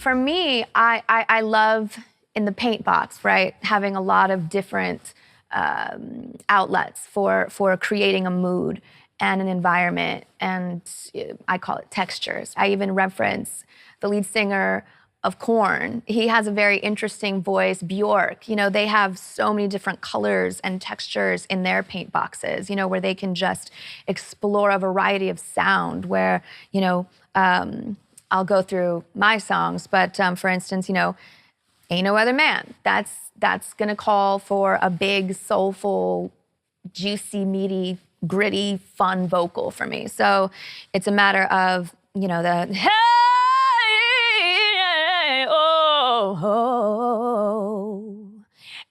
For me, I love in the paint box, right? Having a lot of different outlets for creating a mood and an environment, and I call it textures. I even reference the lead singer of Korn. He has a very interesting voice, Bjork. You know, they have so many different colors and textures in their paint boxes, you know, where they can just explore a variety of sound where, you know, I'll go through my songs, but for instance, you know, Ain't No Other Man. That's gonna call for a big, soulful, juicy, meaty, gritty, fun vocal for me. So it's a matter of, you know, the hey, oh,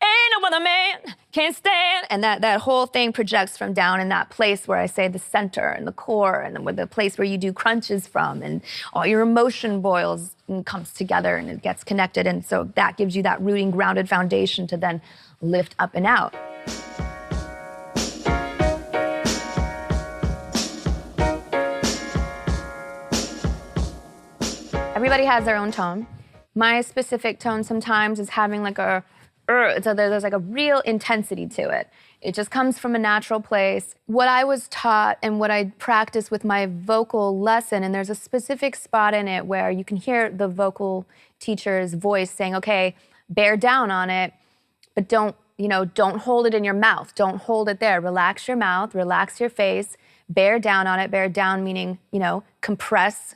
ain't no other man can't stand, and that whole thing projects from down in that place where I say the center and the core, and the place where you do crunches from, and all your emotion boils and comes together and it gets connected, and so that gives you that rooting, grounded foundation to then lift up and out. Everybody has their own tone. My specific tone sometimes is having like a so there's like a real intensity to it. It just comes from a natural place. What I was taught and what I practice with my vocal lesson, and there's a specific spot in it where you can hear the vocal teacher's voice saying, okay, bear down on it, but don't hold it in your mouth. Don't hold it there. Relax your mouth, relax your face, bear down on it. Bear down meaning, you know, compress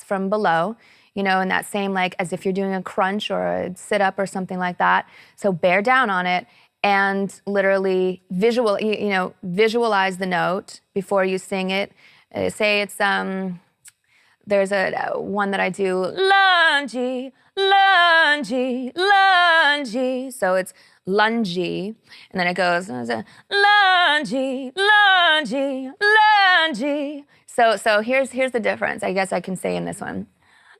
from below. You know, in that same, like, as if you're doing a crunch or a sit-up or something like that. So bear down on it and literally visualize the note before you sing it. Say it's, there's a one that I do, lungy, lungy, lungy. So it's lungy, and then it goes, lungy, lungy, lungy. So here's the difference, I guess I can say in this one.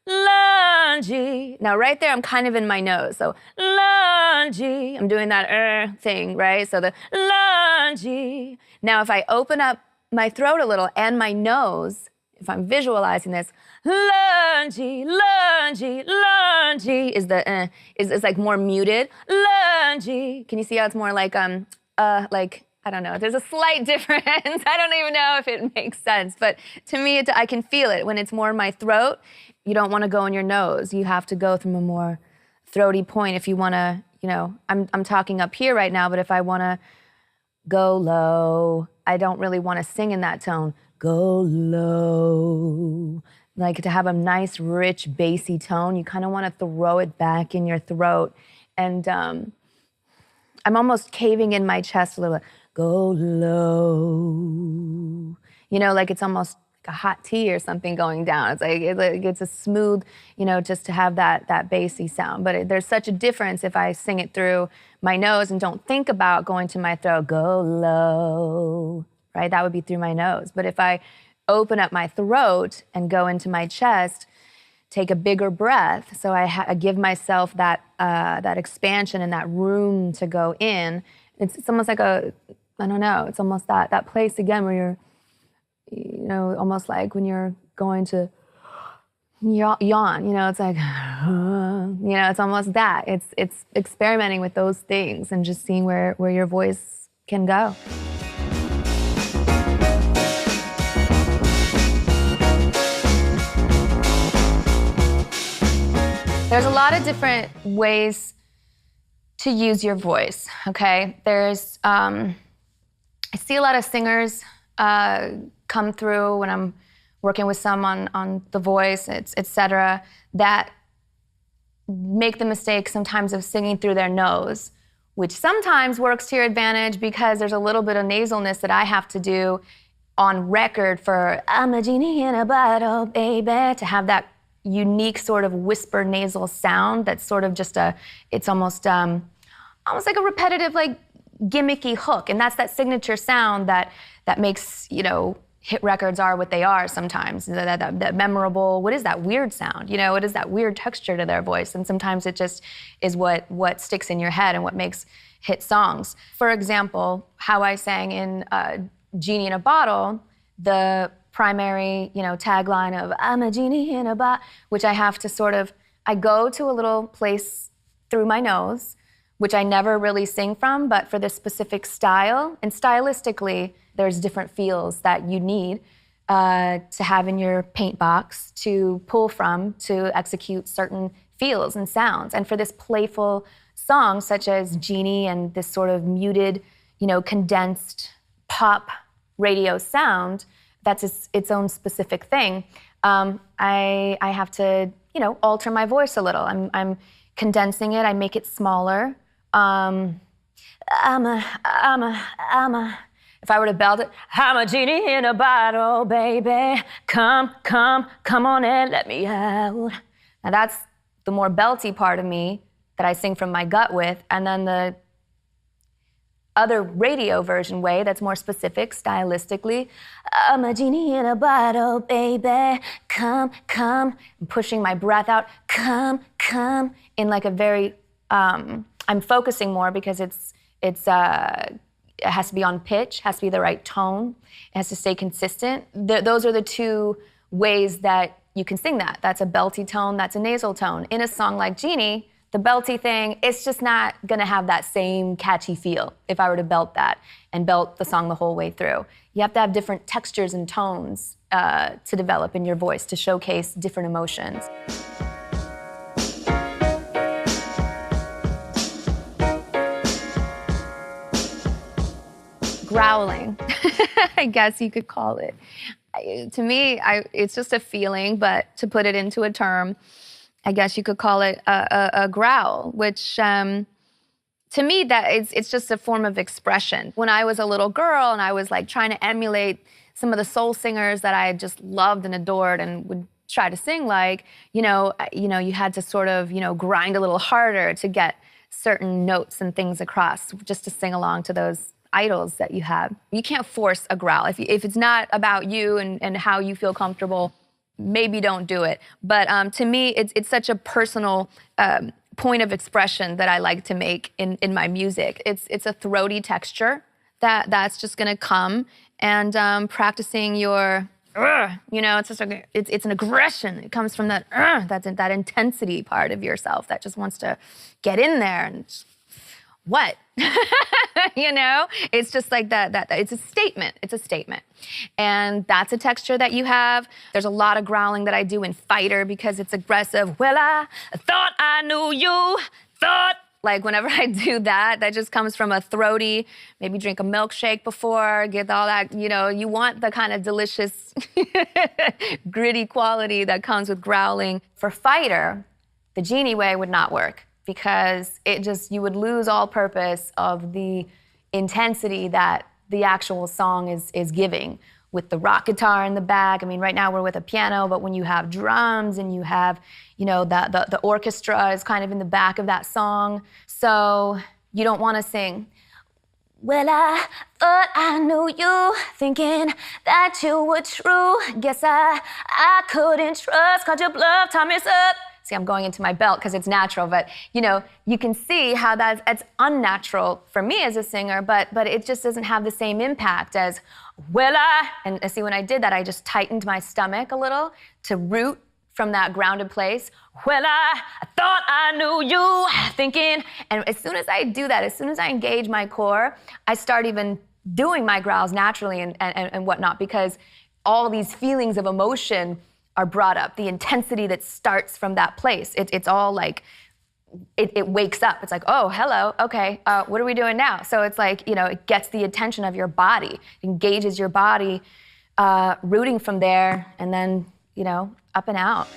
Lungy. Now right there, I'm kind of in my nose. So lungy. I'm doing that thing, right? So the lungy. Now if I open up my throat a little and my nose, if I'm visualizing this, lungy, lungy, lungy is the is like more muted. Lungy. Can you see how it's more like I don't know. There's a slight difference. I don't even know if it makes sense, but to me, I can feel it when it's more in my throat. You don't want to go in your nose. You have to go from a more throaty point if you want to, you know, I'm talking up here right now, but if I want to go low, I don't really want to sing in that tone. Go low. Like to have a nice, rich, bassy tone, you kind of want to throw it back in your throat. And I'm almost caving in my chest a little bit. Go low. You know, like it's almost a hot tea or something going down. It's like it's a smooth, you know, just to have that bassy sound. But there's such a difference if I sing it through my nose and don't think about going to my throat, go low, right? That would be through my nose. But if I open up my throat and go into my chest, take a bigger breath, so I give myself that expansion and that room to go in. It's almost like I don't know, it's almost that place again where you're, you know, almost like when you're going to yawn, you know, it's like, you know, it's almost that. It's experimenting with those things and just seeing where your voice can go. There's a lot of different ways to use your voice, okay? There's, I see a lot of singers come through when I'm working with some on The Voice, et cetera, that make the mistake sometimes of singing through their nose, which sometimes works to your advantage because there's a little bit of nasalness that I have to do on record for I'm a genie in a bottle, baby, to have that unique sort of whisper nasal sound that's sort of just it's almost like a repetitive, like gimmicky hook. And that's that signature sound that makes, you know, hit records are what they are sometimes. That memorable, what is that weird sound? You know, what is that weird texture to their voice? And sometimes it just is what sticks in your head and what makes hit songs. For example, how I sang in Genie in a Bottle, the primary, you know, tagline of I'm a genie in a bottle, which I have to sort of I go to a little place through my nose, which I never really sing from, but for this specific style, and stylistically, there's different feels that you need to have in your paint box to pull from to execute certain feels and sounds. And for this playful song, such as Genie and this sort of muted, condensed pop radio sound, that's its own specific thing. I have to, alter my voice a little. I'm condensing it. I make it smaller. If I were to belt it, I'm a genie in a bottle, baby. Come on and let me out. Now that's the more belty part of me that I sing from my gut with, and then the other radio version way that's more specific stylistically. I'm a genie in a bottle, baby. Come. I'm pushing my breath out. Come. In like a very, I'm focusing more because it has to be on pitch, has to be the right tone, it has to stay consistent. Those are the two ways that you can sing that. That's a belty tone, that's a nasal tone. In a song like Genie, the belty thing, it's just not gonna have that same catchy feel if I were to belt that and belt the song the whole way through. You have to have different textures and tones to develop in your voice to showcase different emotions. Growling, I guess you could call it. To me, it's just a feeling, but to put it into a term, I guess you could call it a growl, which to me, that it's just a form of expression. When I was a little girl and I was like trying to emulate some of the soul singers that I just loved and adored and would try to sing like, you had to sort of, grind a little harder to get certain notes and things across just to sing along to those idols that you have. You can't force a growl. If it's not about you and how you feel comfortable, maybe don't do it. But to me, it's such a personal point of expression that I like to make in my music. It's a throaty texture that's just gonna come, and practicing your, it's just it's an aggression. It comes from that that intensity part of yourself that just wants to get in there and what? It's just like that. It's a statement. It's a statement. And that's a texture that you have. There's a lot of growling that I do in Fighter because it's aggressive. Well, I thought I knew you, like whenever I do that just comes from a throaty, maybe drink a milkshake before, get all that, you want the kind of delicious, gritty quality that comes with growling. For Fighter, the Genie way would not work, because you would lose all purpose of the intensity that the actual song is giving with the rock guitar in the back. I mean, right now we're with a piano, but when you have drums and you have, the orchestra is kind of in the back of that song. So you don't want to sing, well, I thought I knew you, thinking that you were true. Guess I couldn't trust, caught your bluff, time is up. See, I'm going into my belt because it's natural, but you can see how it's unnatural for me as a singer, but it just doesn't have the same impact as, and see, when I did that, I just tightened my stomach a little to root from that grounded place. Well, I thought I knew you, thinking, and as soon as I do that, as soon as I engage my core, I start even doing my growls naturally and whatnot, because all these feelings of emotion are brought up, the intensity that starts from that place. It's all like, it wakes up. It's like, oh, hello, okay, what are we doing now? So it's like, it gets the attention of your body, engages your body, rooting from there, and then, up and out.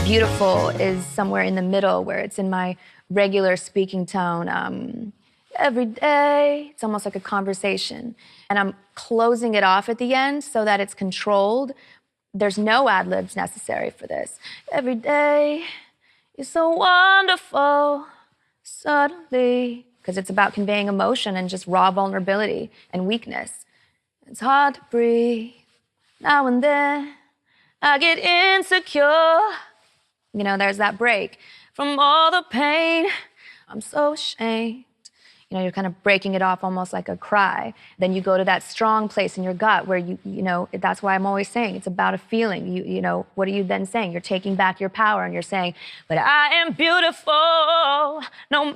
Beautiful is somewhere in the middle where it's in my regular speaking tone. Every day, it's almost like a conversation. And I'm closing it off at the end so that it's controlled. There's no ad-libs necessary for this. Every day is so wonderful, suddenly. Because it's about conveying emotion and just raw vulnerability and weakness. It's hard to breathe. Now and then, I get insecure. There's that break. From all the pain, I'm so ashamed. you're kind of breaking it off almost like a cry. Then you go to that strong place in your gut where that's why I'm always saying it's about a feeling. What are you then saying? You're taking back your power and you're saying, but I am beautiful no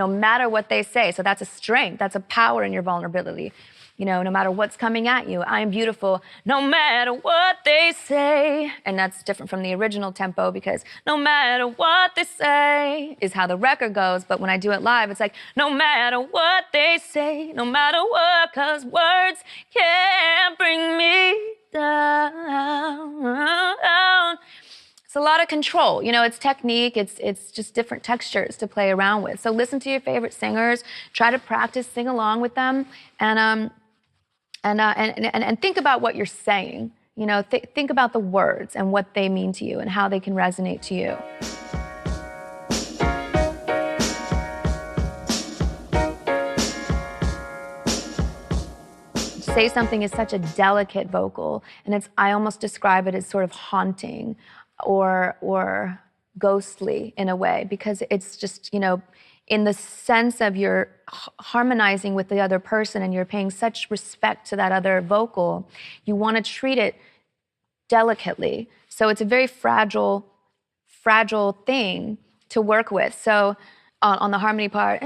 matter what they say. So that's a strength, that's a power in your vulnerability. No matter what's coming at you, I am beautiful no matter what they say. And that's different from the original tempo because no matter what they say is how the record goes. But when I do it live, it's like, no matter what they say, no matter what, 'cause words can't bring me down. It's a lot of control. It's technique. It's just different textures to play around with. So listen to your favorite singers. Try to practice, sing along with them, and think about what you're saying. Think about the words and what they mean to you and how they can resonate to you. Say Something is such a delicate vocal, and I almost describe it as sort of haunting or ghostly in a way, because it's just, in the sense of you're harmonizing with the other person and you're paying such respect to that other vocal, you want to treat it delicately. So it's a very fragile thing to work with. So on the harmony part,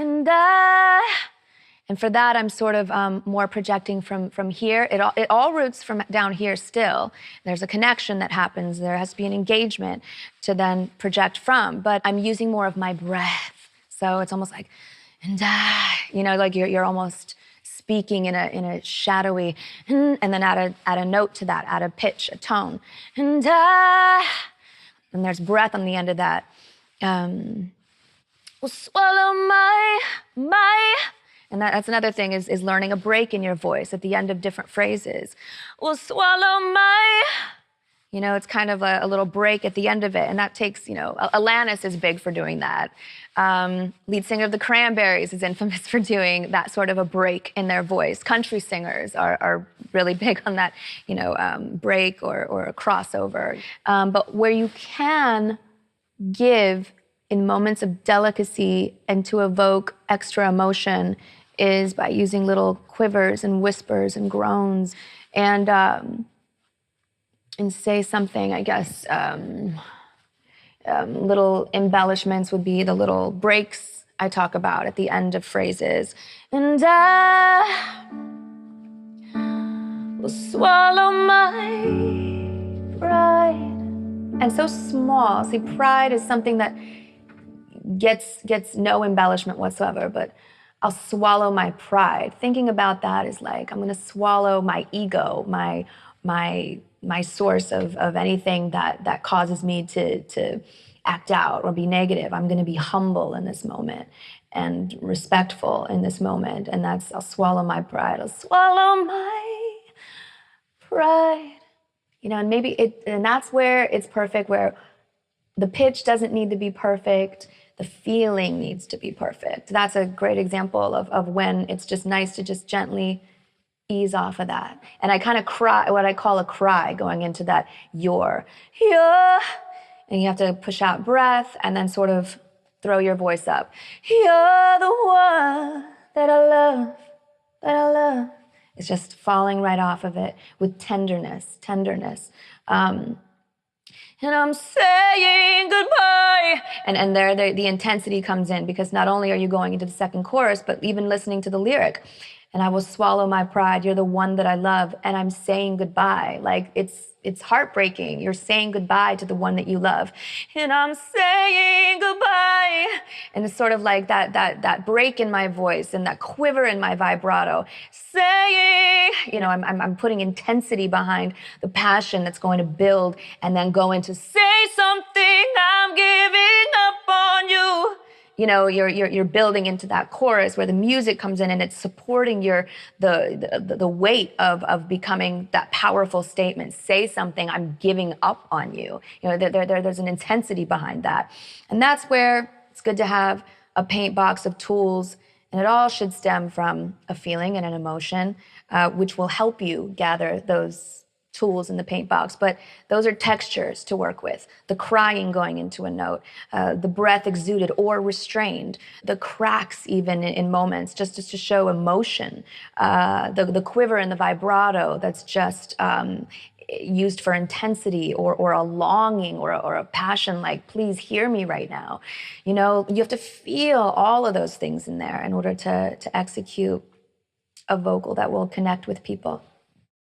and for that, I'm sort of more projecting from here. It all roots from down here still. There's a connection that happens. There has to be an engagement to then project from. But I'm using more of my breath. So it's almost like, and like you're almost speaking in a shadowy, and then add a note to that, add a pitch, a tone, and there's breath on the end of that. Will swallow my, and that's another thing is learning a break in your voice at the end of different phrases. Will swallow my. It's kind of a little break at the end of it. And that takes, Alanis is big for doing that. Lead singer of the Cranberries is infamous for doing that sort of a break in their voice. Country singers are really big on that, break or a crossover. But where you can give in moments of delicacy and to evoke extra emotion is by using little quivers and whispers and groans and Say Something, I guess. Little embellishments would be the little breaks I talk about at the end of phrases. And I will swallow my pride. And so small. See, pride is something that gets no embellishment whatsoever, but I'll swallow my pride. Thinking about that is like, I'm gonna swallow my ego, my source of anything that causes me to act out or be negative. I'm going to be humble in this moment and respectful in this moment. And I'll swallow my pride. I'll swallow my pride. And and that's where it's perfect, where the pitch doesn't need to be perfect. The feeling needs to be perfect. That's a great example of when it's just nice to just gently ease off of that. And I kind of cry, what I call a cry, going into that you're. And you have to push out breath and then sort of throw your voice up. You're the one that I love. It's just falling right off of it with tenderness. And I'm saying goodbye. And there the intensity comes in, because not only are you going into the second chorus, but even listening to the lyric. And I will swallow my pride. You're the one that I love. And I'm saying goodbye. Like it's heartbreaking. You're saying goodbye to the one that you love. And I'm saying goodbye. And it's sort of like that break in my voice and that quiver in my vibrato. Saying, I'm putting intensity behind the passion that's going to build and then go into say something, I'm giving up on you. You're building into that chorus where the music comes in and it's supporting the weight of becoming that powerful statement. Say something, I'm giving up on you. There's an intensity behind that. And that's where it's good to have a paint box of tools, and it all should stem from a feeling and an emotion, which will help you gather those tools in the paint box, but those are textures to work with. The crying going into a note, the breath exuded or restrained, the cracks even in moments, just to show emotion, the quiver and the vibrato that's just used for intensity or a longing or a passion, like, please hear me right now. You know, you have to feel all of those things in there in order to execute a vocal that will connect with people.